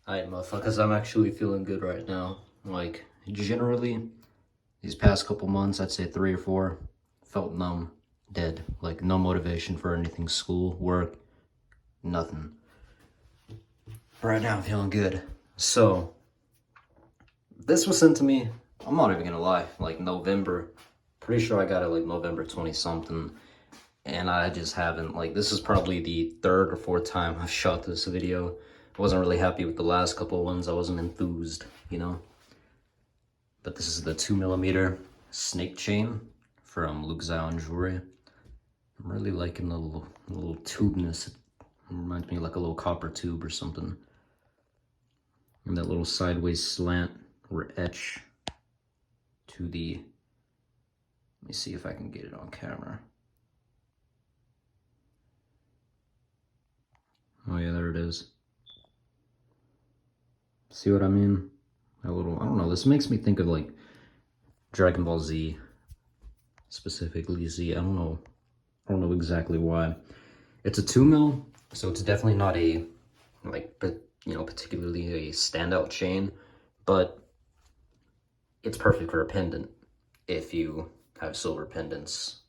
Alright, motherfuckers, I'm actually feeling good right now. Like, generally, these past couple months, I'd say 3 or 4, felt numb, dead. Like, no motivation for anything, school, work, nothing. Right now, I'm feeling good. So, this was sent to me, I'm not even gonna lie, like November. Pretty sure I got it like November 20 something. And I just haven't, like, this is probably the 3rd or 4th time I've shot this video. I wasn't really happy with the last couple of ones. I wasn't enthused, you know? But this is the 2mm snake chain from Luke Zion Jewelry. I'm really liking the little tubeness. It reminds me of like a little copper tube or something. And that little sideways slant or etch to the, let me see if I can get it on camera. Oh yeah, there it is. See what I mean? A little, I don't know, this makes me think of like Dragon Ball Z, specifically Z. I don't know exactly why. It's a 2mm, so it's definitely not a, like, you know, particularly a standout chain, but it's perfect for a pendant if you have silver pendants.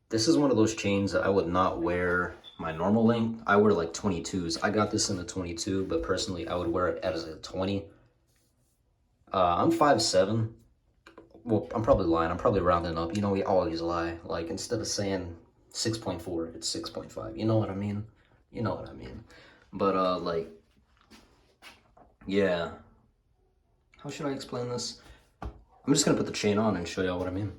This is one of those chains that I would not wear my normal length. I wear like 22s. I got this in a 22, but personally I would wear it as a 20. I'm 5'7". Well, I'm probably lying. I'm probably rounding up. You know, we always lie. Like, instead of saying 6.4, it's 6.5. You know what I mean? You know what I mean. But, like, yeah. How should I explain this? I'm just gonna put the chain on and show y'all what I mean.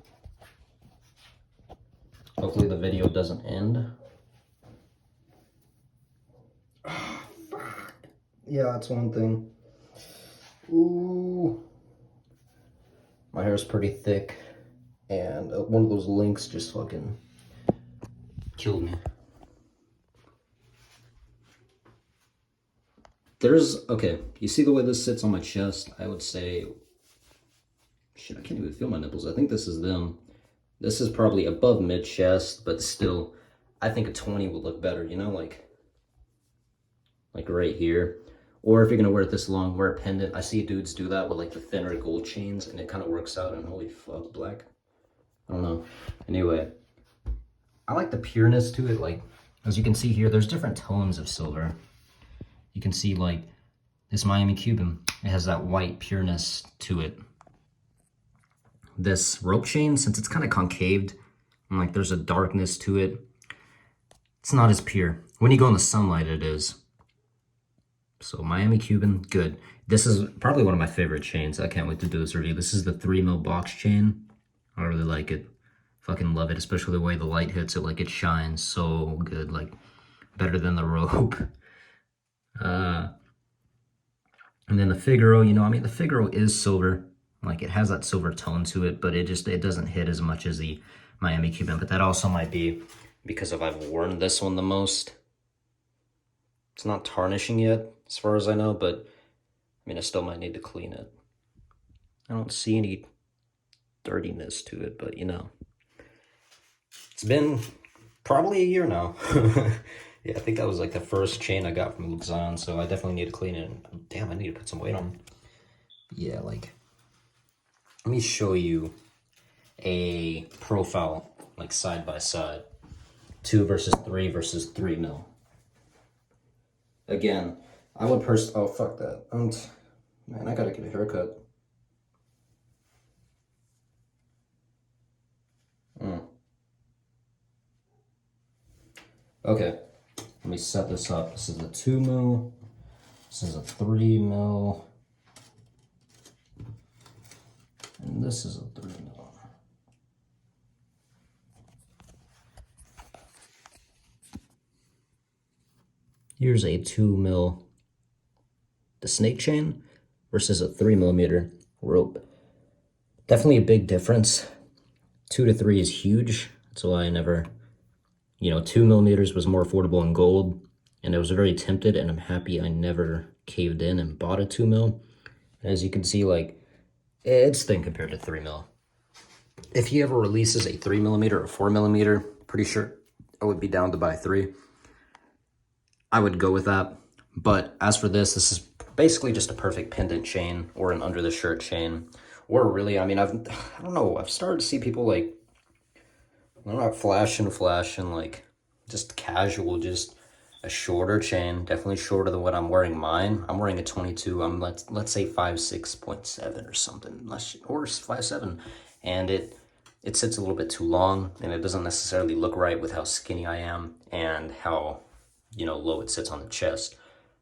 Hopefully the video doesn't end. Yeah, that's one thing. Ooh. My hair's pretty thick, and one of those links just fucking killed me. Okay, you see the way this sits on my chest? I would say, shit, I can't even feel my nipples. I think this is them. This is probably above mid-chest, but still, I think a 20 would look better, you know, like right here. Or if you're gonna wear it this long, wear a pendant. I see dudes do that with like the thinner gold chains, and it kind of works out, and holy fuck, black. I don't know. Anyway, I like the pureness to it. Like, as you can see here, there's different tones of silver. You can see like this Miami Cuban, it has that white pureness to it. This rope chain, since it's kind of concaved, and like there's a darkness to it, it's not as pure. When you go in the sunlight, it is. So Miami Cuban, good. This is probably one of my favorite chains. I can't wait to do this review. This is the 3mm box chain. I really like it. Fucking love it, especially the way the light hits it. Like, it shines so good, like better than the rope. And then the Figaro, you know, I mean, the Figaro is silver. Like, it has that silver tone to it, but it doesn't hit as much as the Miami Cuban. But that also might be because I've worn this one the most. It's not tarnishing yet, as far as I know, but I mean, I still might need to clean it. I don't see any dirtiness to it, but you know. It's been probably a year now. Yeah, I think that was like the first chain I got from Luke Zion, so I definitely need to clean it. Damn, I need to put some weight on. Yeah, like, let me show you a profile, like side by side. 2 versus 3 versus 3mm. Again, I would oh, fuck that. Man, I gotta get a haircut. Okay, let me set this up. This is a 2mm. This is a 3mm. And this is a 3mm. Here's a 2mm, the snake chain, versus a 3mm rope. Definitely a big difference. 2 to 3 is huge. That's why I never, you know, 2mm was more affordable in gold, and I was very tempted, and I'm happy I never caved in and bought a 2mm. As you can see, like, it's thin compared to 3mm. If he ever releases a 3mm or 4mm, pretty sure I would be down to buy 3. I would go with that. But as for this is basically just a perfect pendant chain or an under the shirt chain. Or really, I mean, I don't know, I've started to see people like, I'm not flashing, like just casual, just a shorter chain, definitely shorter than what I'm wearing mine. I'm wearing a 22. I'm let's say 5'6.7" or something, or 5'7", and it sits a little bit too long, and it doesn't necessarily look right with how skinny I am and how, you know, low it sits on the chest.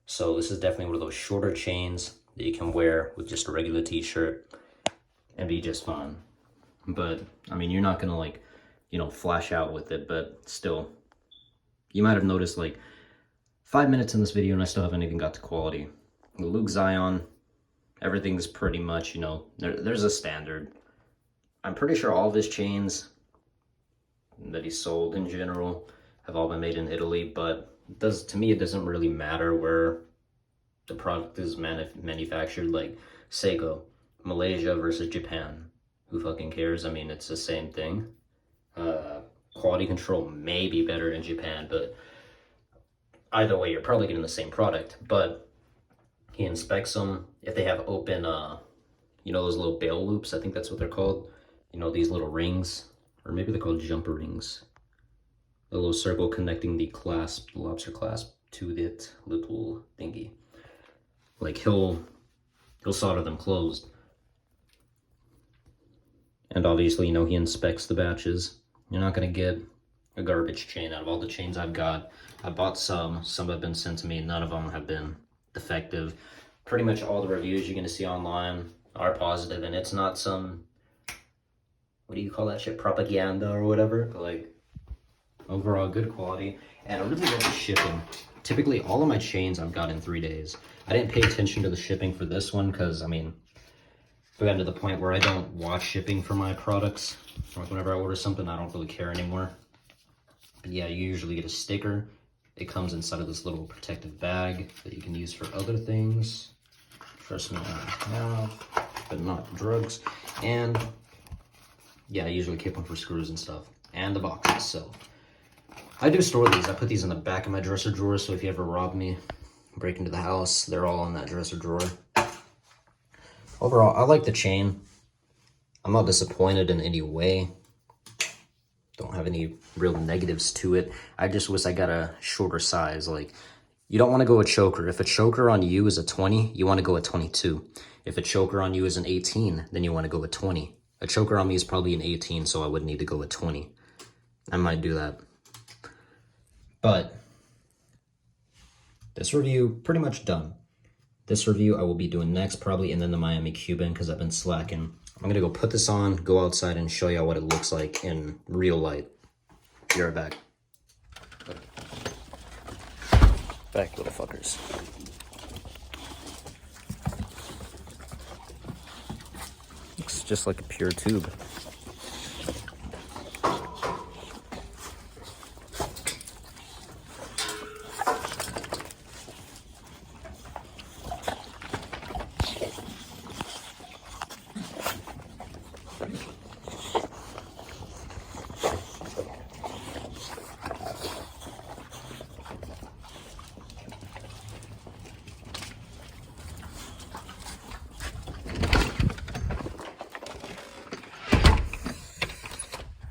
So this is definitely one of those shorter chains that you can wear with just a regular t-shirt and be just fine. But I mean, you're not gonna like, you know, flash out with it, but still, you might have noticed like 5 minutes in this video and I still haven't even got to quality. The Luke Zion, everything's pretty much, you know, there's a standard. I'm pretty sure all of his chains that he sold in general have all been made in Italy, but to me, it doesn't really matter where the product is manufactured. Like Seiko, Malaysia versus Japan. Who fucking cares? I mean, it's the same thing. Quality control may be better in Japan, but either way, you're probably getting the same product. But he inspects them. If they have open, you know, those little bail loops, I think that's what they're called. You know, these little rings, or maybe they're called jumper rings. A little circle connecting the clasp, the lobster clasp, to that little thingy. Like he'll solder them closed. And obviously, you know, he inspects the batches. You're not gonna get a garbage chain. Out of all the chains I've got, I bought some have been sent to me, none of them have been defective. Pretty much all the reviews you're gonna see online are positive, and it's not some, what do you call that shit, propaganda or whatever, but like, overall good quality. And I really love the shipping. Typically, all of my chains I've got in 3 days. I didn't pay attention to the shipping for this one, because, I mean, I've gotten to the point where I don't watch shipping for my products. Like whenever I order something, I don't really care anymore. But yeah, you usually get a sticker. It comes inside of this little protective bag that you can use for other things. Trust me, I have, but not drugs. And yeah, I usually keep them for screws and stuff. And the boxes, so. I do store these. I put these in the back of my dresser drawer, so if you ever rob me, break into the house, they're all in that dresser drawer. Overall, I like the chain. I'm not disappointed in any way. Don't have any real negatives to it. I just wish I got a shorter size. Like, you don't want to go a choker. If a choker on you is a 20, you want to go a 22. If a choker on you is an 18, then you want to go a 20. A choker on me is probably an 18, so I would need to go a 20. I might do that. But this review, pretty much done. This review I will be doing next probably, and then the Miami Cuban, because I've been slacking. I'm going to go put this on, go outside, and show y'all what it looks like in real light. Be right back. Back, little fuckers. Looks just like a pure tube.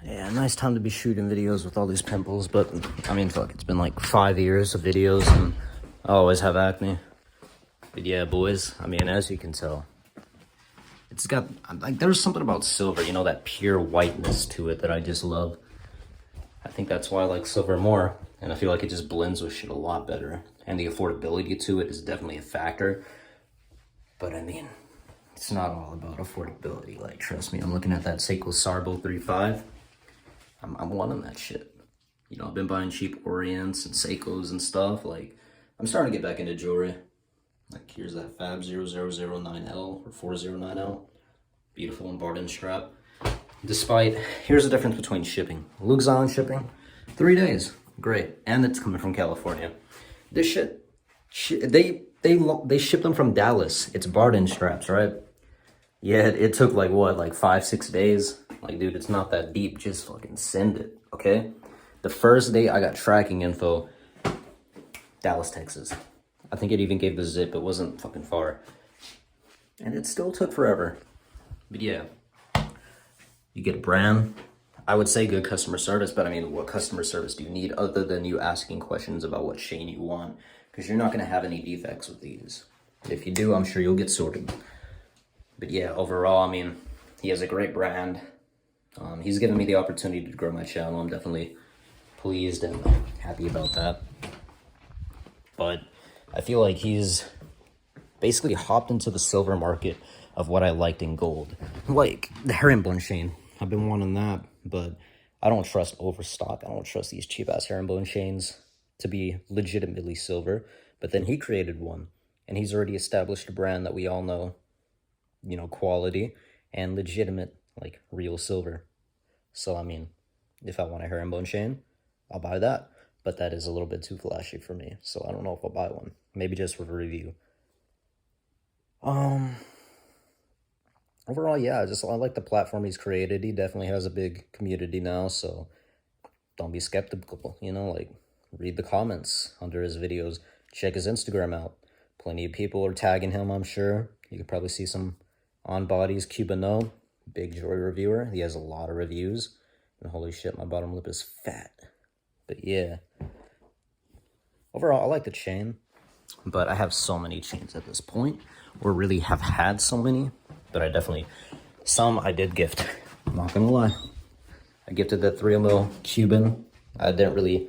Yeah, nice time to be shooting videos with all these pimples, but I mean, fuck, it's been like 5 years of videos and I always have acne. But yeah, boys, I mean, as you can tell, it's got, like, there's something about silver, you know, that pure whiteness to it that I just love. I think that's why I like silver more, and I feel like it just blends with shit a lot better. And the affordability to it is definitely a factor. But I mean, it's not all about affordability. Like, trust me, I'm looking at that Seiko Sarbo 3.5. I'm wanting that shit. You know, I've been buying cheap Orients and Seikos and stuff. Like, I'm starting to get back into jewelry. Like, here's that Fab 0009L or 409L. Beautiful embargoed strap. Despite, here's the difference between shipping. Luke Zion shipping, 3 days. Great. And it's coming from California. This shit, they ship them from Dallas. It's Barden straps, right? Yeah, it took like what, like 5-6 days? Like, dude, it's not that deep. Just fucking send it, okay? The first day I got tracking info, Dallas, Texas. I think it even gave the zip. It wasn't fucking far. And it still took forever. But yeah, you get a brand. I would say good customer service, but I mean, what customer service do you need other than you asking questions about what chain you want? Because you're not going to have any defects with these. If you do, I'm sure you'll get sorted. But yeah, overall, I mean, he has a great brand. He's given me the opportunity to grow my channel. I'm definitely pleased and happy about that. But I feel like he's basically hopped into the silver market of what I liked in gold. Like the herringbone chain. I've been wanting that, but I don't trust Overstock. I don't trust these cheap-ass herringbone chains to be legitimately silver. But then he created one, and he's already established a brand that we all know, you know, quality and legitimate, like real silver. So, I mean, if I want a herringbone chain, I'll buy that. But that is a little bit too flashy for me, so I don't know if I'll buy one. Maybe just for a review. Overall, yeah, I like the platform he's created. He definitely has a big community now, so don't be skeptical, you know, like read the comments under his videos. Check his Instagram out. Plenty of people are tagging him, I'm sure. You could probably see some on bodies. Cubano, big Joy reviewer. He has a lot of reviews. And holy shit, my bottom lip is fat. But yeah. Overall, I like the chain. But I have so many chains at this point. Or really have had so many. But I definitely... Some I did gift. I'm not gonna lie. I gifted that 3mm Cuban. I didn't really...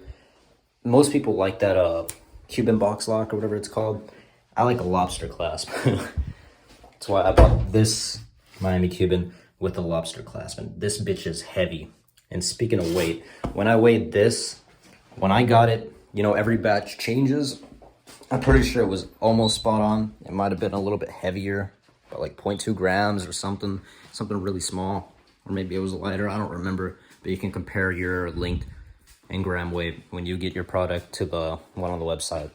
Most people like that Cuban box lock or whatever it's called. I like a lobster clasp. That's why I bought this Miami Cuban with the lobster clasp. And this bitch is heavy. And speaking of weight, when I weighed this, when I got it, you know, every batch changes. I'm pretty sure it was almost spot on. It might have been a little bit heavier, about like 0.2 grams or something really small. Or maybe it was lighter, I don't remember. But you can compare your length and gram weight when you get your product to the one on the website.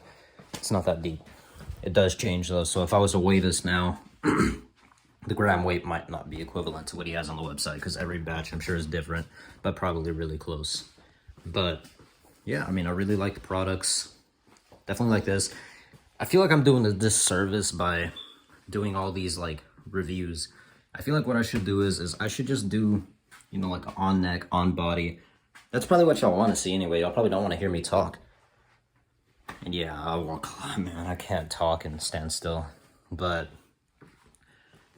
It's not that deep. It does change though, so if I was to weigh this now, the gram weight might not be equivalent to what he has on the website because every batch I'm sure is different, but probably really close. But yeah, I mean, I really like the products. Definitely like this. I feel like I'm doing a disservice by doing all these like reviews. I feel like what I should do is I should just do, you know, like on neck, on body. That's probably what y'all want to see anyway. Y'all probably don't want to hear me talk. And yeah, I walk a lot, man. I can't talk and stand still. But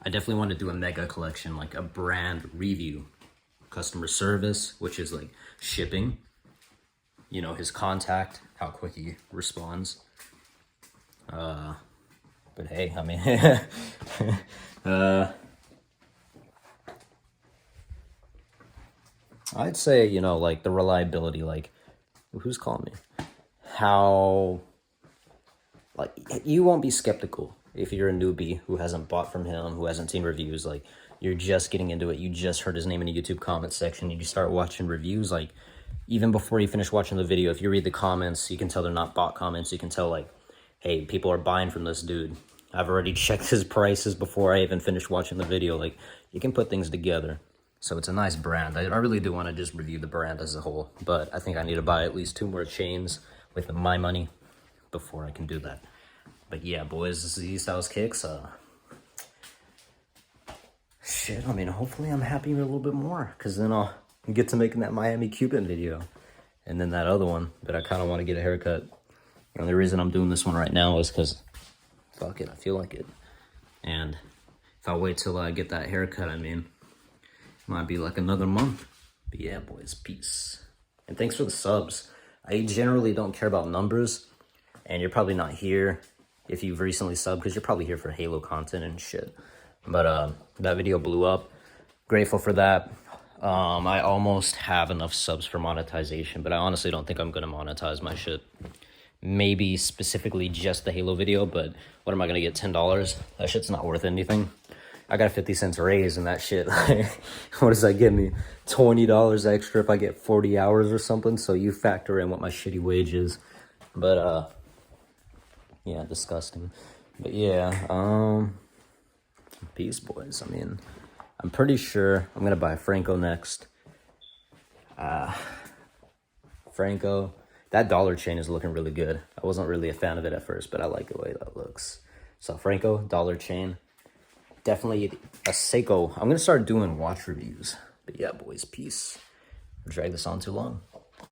I definitely want to do a mega collection, like a brand review. Customer service, which is like shipping. You know, his contact, how quick he responds. But hey, I mean, I'd say, you know, like the reliability, like, who's calling me? How, like, you won't be skeptical if you're a newbie who hasn't bought from him, who hasn't seen reviews, like, you're just getting into it, you just heard his name in the YouTube comment section, and you start watching reviews, like, even before you finish watching the video, if you read the comments, you can tell they're not bot comments, you can tell, like, hey, people are buying from this dude. I've already checked his prices before I even finished watching the video, like, you can put things together. So it's a nice brand. I really do want to just review the brand as a whole, but I think I need to buy at least 2 more chains with my money before I can do that. But yeah, boys, this is East House Kicks. Shit, I mean, hopefully I'm happy a little bit more, because then I'll get to making that Miami Cuban video. And then that other one, but I kind of want to get a haircut. The only reason I'm doing this one right now is because, fuck it, I feel like it. And if I wait till I get that haircut, I mean, might be like another month. But yeah, boys, peace. And thanks for the subs. I generally don't care about numbers. And you're probably not here if you've recently subbed, because you're probably here for Halo content and shit. But that video blew up. Grateful for that. I almost have enough subs for monetization, but I honestly don't think I'm going to monetize my shit. Maybe specifically just the Halo video, but what am I going to get, $10? That shit's not worth anything. I got a 50 cents raise and that shit, what does that give me? $20 extra if I get 40 hours or something, so you factor in what my shitty wage is. But, yeah, disgusting. But yeah, peace, boys. I mean, I'm pretty sure I'm gonna buy Franco next. Franco, That dollar chain is looking really good. I wasn't really a fan of it at first, but I like the way that looks. So Franco dollar chain, definitely a Seiko. I'm gonna start doing watch reviews. But yeah, boys, peace. Drag this on too long.